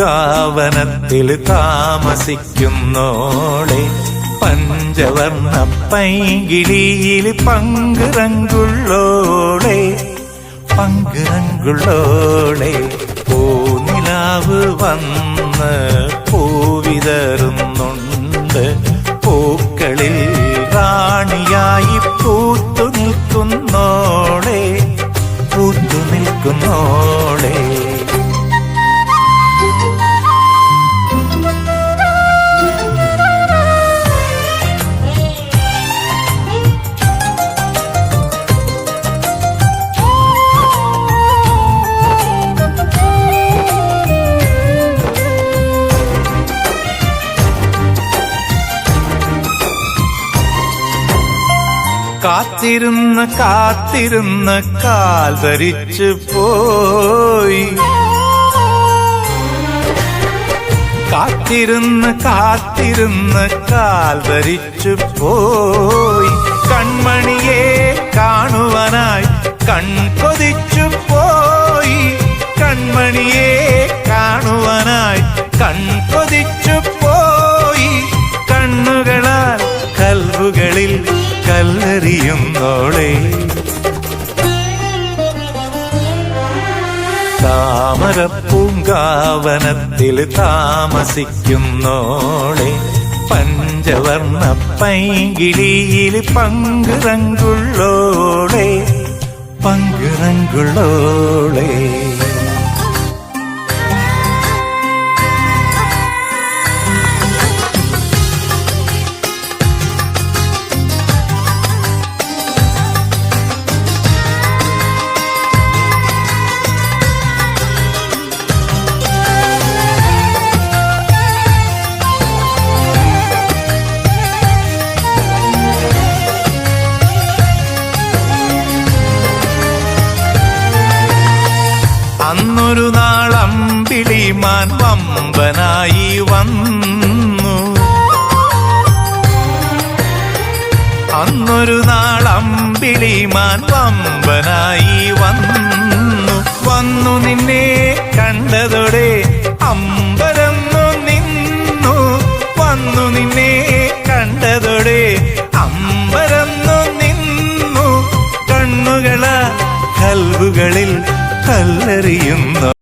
പൂങ്കാവനത്തിൽ താമസിക്കുന്നോളെ പഞ്ചവർണ്ണ പൈങ്കിളിയിൽ പങ്കുറങ്കുള്ളോളെ പങ്കുറങ്കുള്ളോളെ പൂനിലാവ് വന്ന് പൂവിതറുന്നുണ്ട് പൂക്കളിൽ റാണിയായി പൂത്തു നിൽക്കുന്നോളെ പൂത്തു നിൽക്കുന്നോളെ കാത്തിരുന്ന കാത്തിരുന്ന കാൽ ധരിച്ചു പോയി കാത്തിരുന്ന കാത്തിരുന്ന കാൽ ധരിച്ചു പോയി കൺമണിയെ കാണുവാനായി കൺകൊതിച്ചു പോയി കൺമണിയെ കാണുവാനായി കൺകൊതിച്ചു പോയി കണ്ണുകളാൽ കൽവുകളിൽ കല്ലെറിയുന്നോളെ താമരപ്പൂങ്കാവനത്തിൽ താമസിക്കുന്നോളെ പഞ്ചവർണ്ണ പൈങ്കിളിയിൽ പങ്കുറങ്കുള്ളോളെ പങ്കുറങ്കുള്ളോളെ അന്നൊരു നാൾ അമ്പിളിമാൻ വമ്പനായി വന്നു അന്നൊരു നാൾ അമ്പിളിമാൻ വമ്പനായി വന്നു വന്നു നിന്നെ കണ്ടതോടെ അമ്പരന്നു നിന്നു വന്നു നിന്നെ കണ്ടതോടെ അമ്പരന്നു നിന്നു കണ്ണുകള കൽവുകളിൽ കല്ലെറിയുന്നു